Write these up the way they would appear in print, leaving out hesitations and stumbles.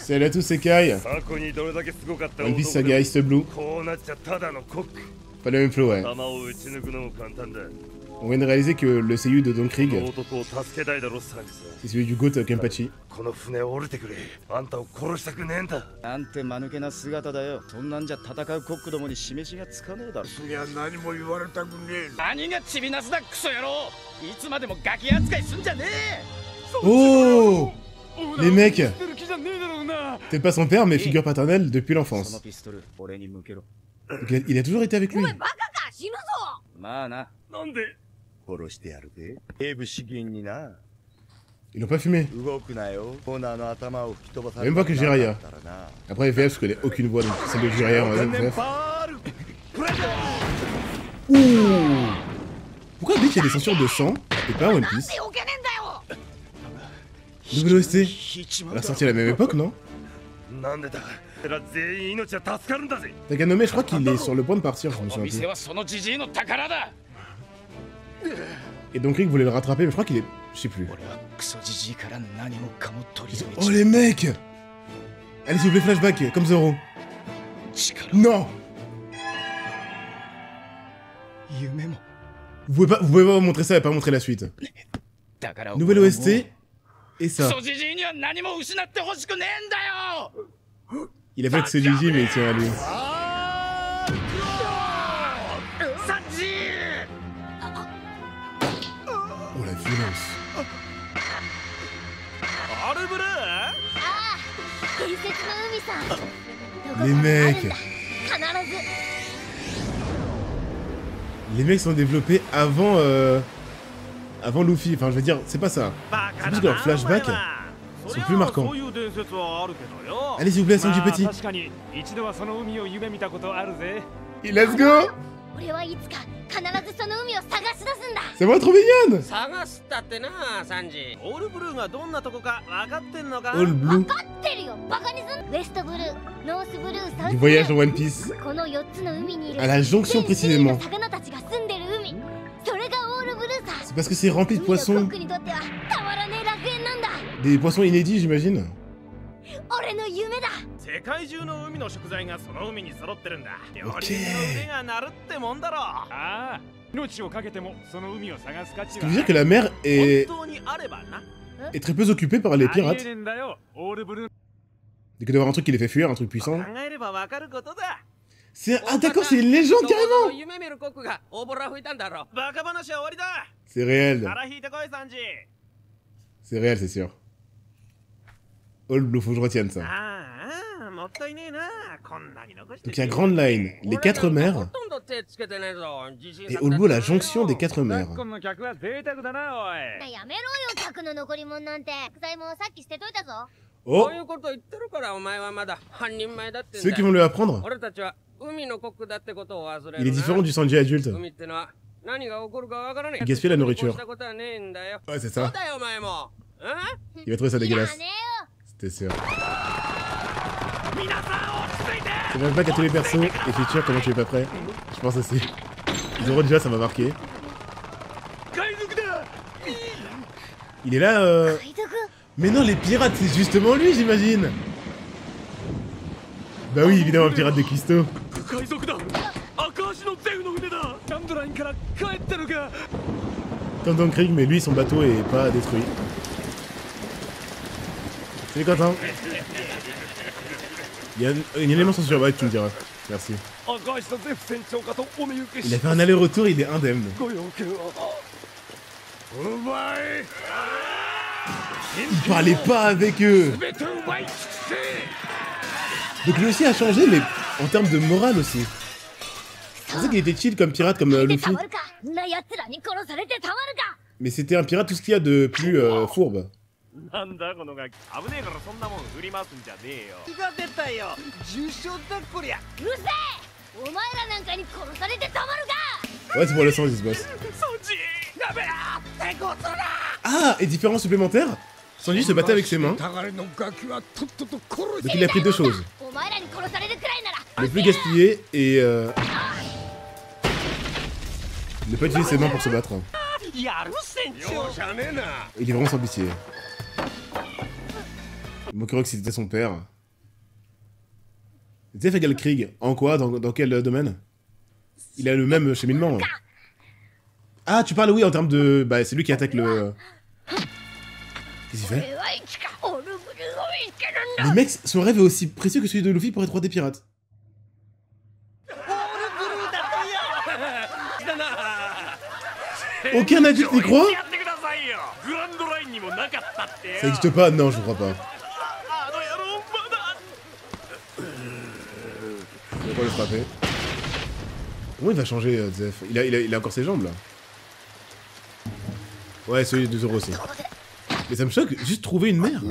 Salut à tous, c'est Kai. One Piece Saga East Blue. Pas le même flow, ouais. On vient de réaliser que le seiyuu de Don Krieg, c'est celui du GOAT Kenpachi. Oh, les mecs, t'es pas son père, mais figure paternelle depuis l'enfance. Il a toujours été avec lui. Ils l'ont pas fumé. Même pas que Jiraiya. Après FF, je connais aucune voix, donc celle de Jiraiya en FF. Ouh. Pourquoi dès qu'il y a des censures de sang, et pas One Piece? Nouvelle OST. Elle a sorti à la même époque, non? Takanome, je crois qu'il est sur le point de partir, je me souviens plus. Et donc Rick voulait le rattraper, mais je crois qu'il est... Je sais plus. Oh les mecs! Allez s'il vous plaît, flashback, comme Zoro. Non! Vous pouvez pas montrer ça et pas montrer la suite. Nouvelle OST, et ça. Il a fait que c'est Gigi, mais il tient à lui. Oh la violence. Les mecs. Les mecs sont développés avant avant Luffy. Enfin, je veux dire, c'est pas ça. C'est plus que leurs flashbacks sont plus marquants. Allez s'il vous plaît, Sanji Petit. Let's go. C'est moi trop mignonne. All Blue. Du voyage dans One Piece. À la jonction précisément. C'est parce que c'est rempli de poissons. Des poissons inédits, j'imagine. Ok. Ce qui veut dire que la mer est très peu occupée par les pirates. Dès qu'il doit y avoir un truc qui les fait fuir, un truc puissant. Ah d'accord, c'est une légende carrément. C'est réel. C'est réel, c'est sûr. All Blue, faut que je retienne ça. Donc il y a Grand Line, les 4 mers, et All Blue, la jonction des 4 mers. Oh! Ceux qui vont lui apprendre. Il est différent du Sanji adulte. Il gaspille la nourriture. Ouais, c'est ça. Il va trouver ça dégueulasse. C'était sûr. C'est même pas qu'à tous les persos et feature, comment tu es pas prêt? Je pense aussi. Zoro déjà, ça m'a marqué. Il est là, Mais non, les pirates, c'est justement lui, j'imagine. Bah oui, évidemment, le pirate de Kisto. Comme Don Krieg, mais lui, son bateau est pas détruit. Salut Quentin. Il y a un élément censure, ouais, tu me diras. Merci. Il a fait un aller-retour, il est indemne. Il parlait pas avec eux. Donc lui aussi a changé, mais en termes de morale aussi. C'est pour ça qu'il était chill comme pirate, comme Luffy. Mais c'était un pirate tout ce qu'il y a de plus fourbe. Ouais, c'est pour le Sanji, ce boss. Ah, et différence supplémentaire, Sanji se battait avec ses mains. Donc il a pris 2 choses. Ne plus gaspiller et ne pas utiliser ses mains pour se battre. Il est vraiment sans pitié. Mokuro que c'était son père. Zef égale Krieg. En quoi? Dans quel domaine? Il a le même cheminement. Ah, tu parles, oui, en termes de... Bah, c'est lui qui attaque le... Qu'est-ce qu'il fait? Mais mec, son rêve est aussi précieux que celui de Luffy pour être roi des pirates. Aucun adulte n'y croit? Ça existe pas? Non, je crois pas. Il va pas le frapper. Comment il va changer, Zef? Il a encore ses jambes, là. Ouais, celui de Zoro aussi. Mais ça me choque, juste trouver une mère.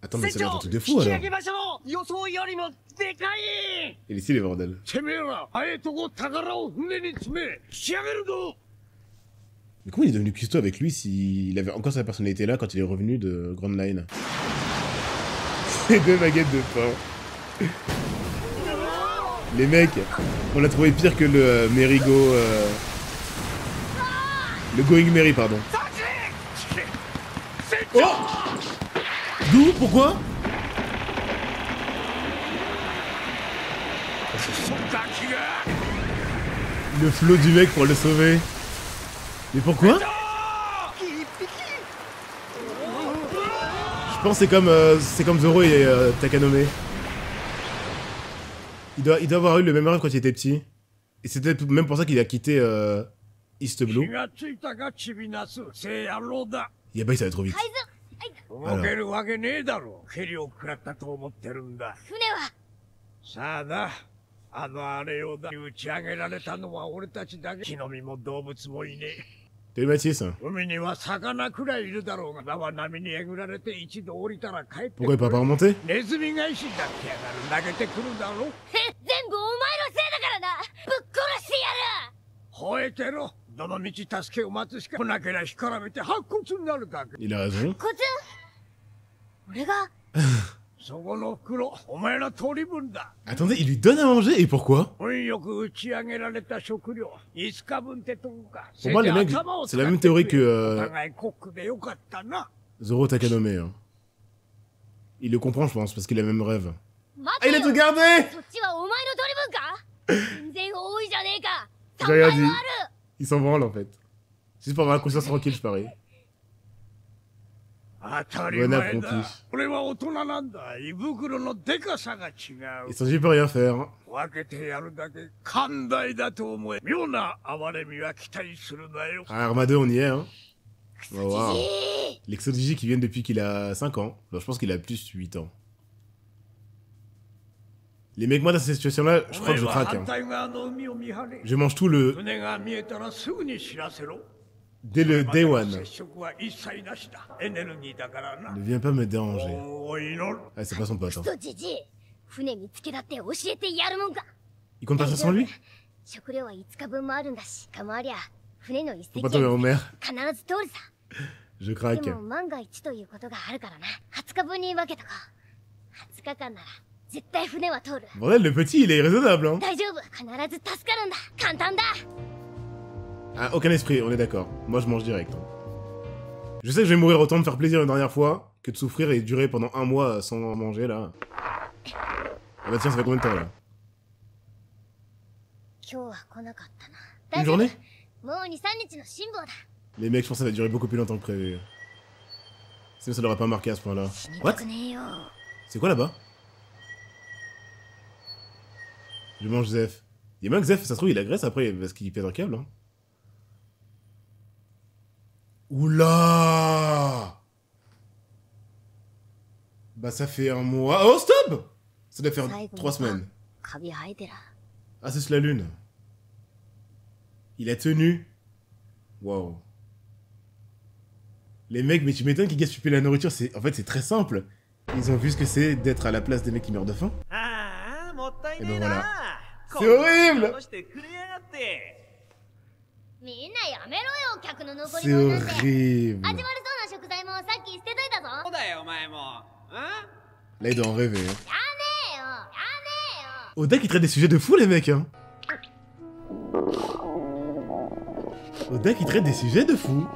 Attends, mais ça doit être un truc de fou, alors. Il est ici, les bordels. Mais comment il est devenu cuistot avec lui s'il avait encore sa personnalité là quand il est revenu de Grand Line? Ces deux baguettes de pain. Les mecs, on l'a trouvé pire que le Merigo... Le Going Merry, pardon. Oh! D'où? Pourquoi? Le flot du mec pour le sauver. Mais pourquoi? Je pense que c'est comme Zoro et Takanome. Il doit avoir eu le même rêve quand il était petit. Et c'était même pour ça qu'il a quitté East Blue. Yabai, ça va trop vite. T'es Mathis. Pourquoi il peut pas remonter? Il a raison. Attendez, il lui donne à manger et pourquoi? Pour moi, les mecs, c'est la même théorie que Zoro Takanome. Hein. Il le comprend, je pense, parce qu'il a le même rêve. Ah, il a tout gardé! J'ai rien dit. Il s'en branle en fait. Juste pour avoir la conscience tranquille, je parie. Bon apprenti. Et Sanji peut rien faire. Ah, Arma 2, on y est, hein. Oh, wow. L'exo-Gigi qui vient depuis qu'il a 5 ans. Alors, je pense qu'il a plus 8 ans. Les mecs, moi, dans cette situation-là, je crois que je craque. Hein. Je mange tout le... Dès le Day One. Ne viens pas me déranger. Ah, c'est pas son pote. Hein. Il compte pas ça sans lui? Faut pas tomber en mer. Je craque. Bordel, le petit, il est raisonnable, hein. Ah, aucun esprit, on est d'accord. Moi, je mange direct. Hein. Je sais que je vais mourir autant de faire plaisir une dernière fois que de souffrir et durer pendant 1 mois sans manger, là. Ah bah tiens, ça fait combien de temps, là? Une journée? Les mecs, je pense que ça va durer beaucoup plus longtemps que prévu. Sinon, ça l'aurait pas marqué à ce point-là. What? C'est quoi, là-bas? Je mange Zef. Il y a même que Zef, ça se trouve, il agresse après parce qu'il pète un câble, hein. Oula! Bah ça fait 1 mois... Oh stop! Ça doit faire 3 semaines. Ah c'est sur la lune. Il a tenu. Waouh. Les mecs, mais tu m'étonnes qu'ils gaspillent la nourriture, en fait c'est très simple. Ils ont vu ce que c'est d'être à la place des mecs qui meurent de faim. Et ben voilà. C'est horrible! C'est horrible. Là, il doit en rêver. Hein. Oda qui traite des sujets de fou, les mecs. Hein. Oda qui traite des sujets de fou.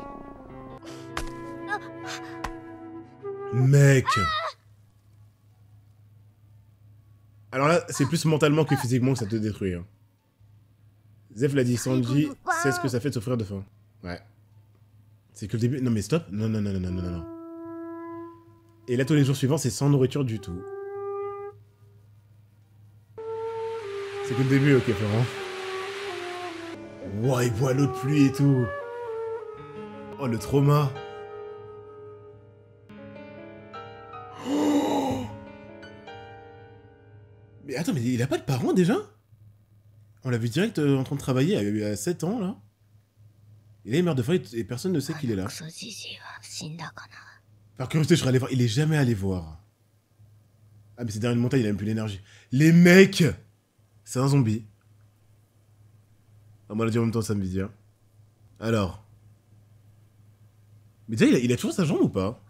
Mec. Alors là, c'est plus mentalement que physiquement que ça te détruit. Hein. Zef l'a dit, Sanji sait ce que ça fait de souffrir de faim. Ouais. C'est que le début... Non mais stop. Non, non, non, non, non, non, non. Et là, tous les jours suivants, c'est sans nourriture du tout. C'est que le début, ok, Florent. Wow, il boit l'eau de pluie et tout. Oh, le trauma. Oh, mais attends, mais il a pas de parents déjà? On l'a vu direct en train de travailler à 7 ans, là. Il est mort de faim et personne ne sait qu'il est là. Par curiosité, je serais allé voir. Il est jamais allé voir. Ah, mais c'est derrière une montagne, il a même plus l'énergie. Les mecs! C'est un zombie. On va le dire en même temps, ça me dit. Hein. Alors. Mais déjà, il a toujours sa jambe ou pas?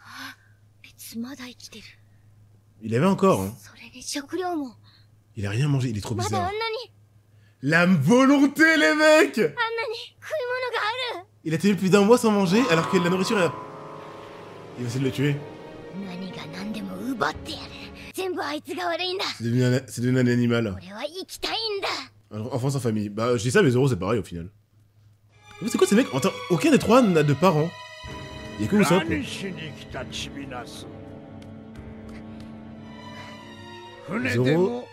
Il avait encore, hein. Il a rien mangé, il est trop bizarre. La volonté, les mecs! Il a tenu plus d'un mois sans manger, alors que la nourriture est... Il va essayer de le tuer. C'est devenu un animal. Enfant sans famille. Bah, je dis ça, mais Zoro, c'est pareil, au final. C'est quoi ces mecs? Attends, aucun des trois n'a de parents. Il y a que Usopp. Zoro,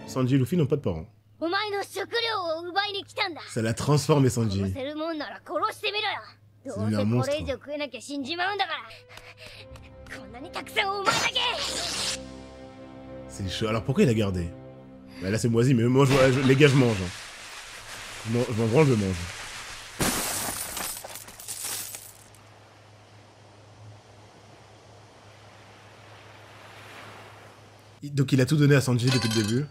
Sanji et Luffy n'ont pas de parents. Ça l'a transformé, Sanji. C'est devenu un monstre. C'est chaud. Alors pourquoi il a gardé? Bah là c'est moisi, mais moi les gars je mange. Non, je m'en branle, je mange. Donc il a tout donné à Sanji depuis le début.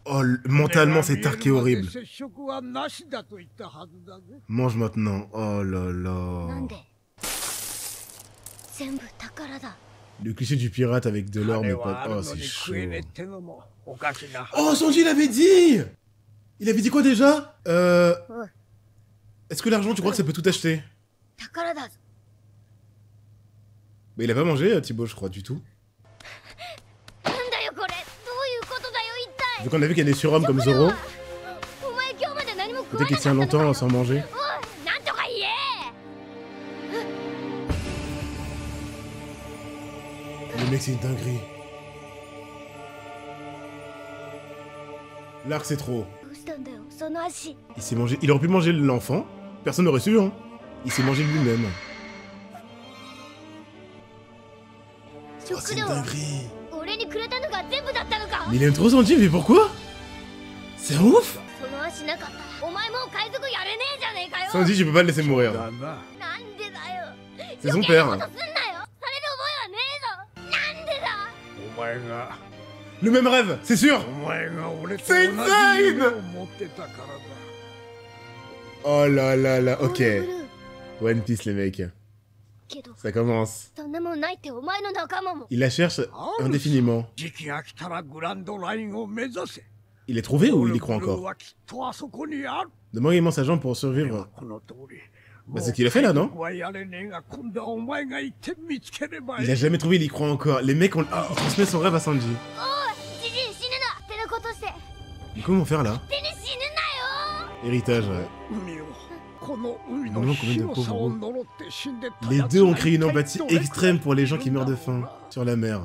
Oh, mentalement c'est archi horrible. Mange maintenant. Oh là là. Le cliché du pirate avec de l'or, mais pas... Oh, c'est chaud. Oh, Sanji l'avait dit! Il avait dit quoi déjà? Est-ce que l'argent, tu crois que ça peut tout acheter? Mais il a pas mangé, Thibaut, je crois, du tout. Vu qu'on a vu qu'il y a des surhommes comme Zoro. Peut-être qu'il tient longtemps sans manger. Le mec, c'est une dinguerie. L'arc, c'est trop. Il s'est mangé... Il aurait pu manger l'enfant. Personne n'aurait su, hein. Il s'est mangé lui-même. Oh, c'est une dinguerie. Mais il aime trop Sanji, mais pourquoi? C'est ouf. Sanji, je peux pas le laisser mourir. C'est son père. Le même rêve, c'est sûr. C'est insane. Oh là là là, ok. One Piece les mecs. Ça commence. Il la cherche indéfiniment. Il est trouvé ou il y croit encore? Demandez-moi sa jambe pour survivre. Bah c'est ce qu'il a fait là, non? Il a jamais trouvé, il y croit encore. Les mecs, il transmet son rêve à Sanji. Mais comment faire là? Héritage, ouais. Non, combien de pauvres. Les deux ont créé une empathie extrême pour les gens qui meurent de faim sur la mer.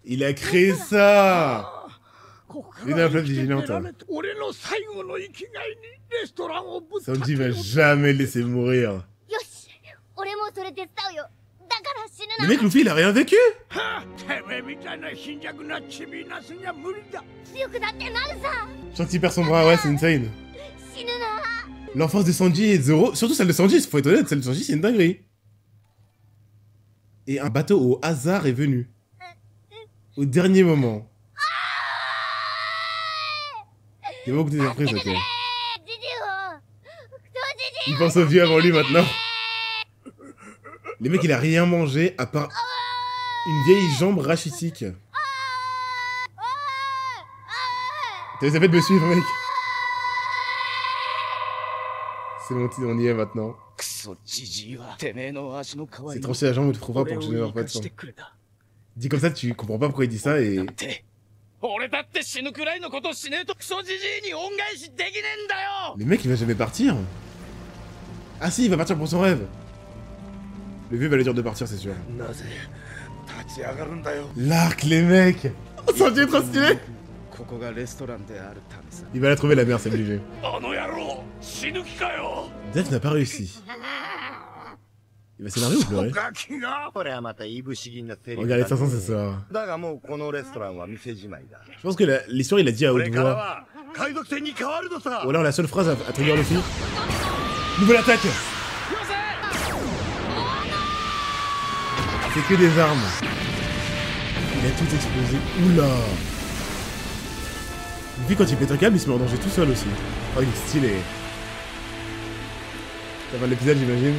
Il a créé ça. Une inflamme vigilante. Sanji va jamais le laisser mourir. Le mec Luffy il a rien vécu. Je sens qu'il perd son bras, ouais c'est insane. L'enfance de Sanji et de Zoro, surtout celle de Sanji, faut être honnête, celle de Sanji c'est une dinguerie. Et un bateau au hasard est venu. Au dernier moment. Il y a beaucoup de surprises, ok. Il pense au vieux avant lui maintenant. Les mecs, il a rien mangé à part une vieille jambe rachitique. T'as les fait de me suivre, mec. C'est bon, on y est maintenant. C'est tranché la jambe de Froba pour que je ne meure pas de sang. Dit comme ça, tu comprends pas pourquoi il dit ça et... Le mec il va jamais partir. Ah si, il va partir pour son rêve. Le vieux va lui dire de partir, c'est sûr. L'arc, les mecs. Oh, ça est trop stylé. Il va la trouver la mère, c'est obligé. Death n'a pas réussi. Il va s'énerver ou pleurer? Regarde les 500 ce soir. Je pense que l'histoire il a dit à haute voix. Ou alors la seule phrase à trigger le film. Nouvelle attaque. C'est que des armes. Il a tout explosé. Oula. Et puis quand il pète un câble, il se met en danger tout seul aussi. Oh il est stylé. Ça va l'épisode j'imagine.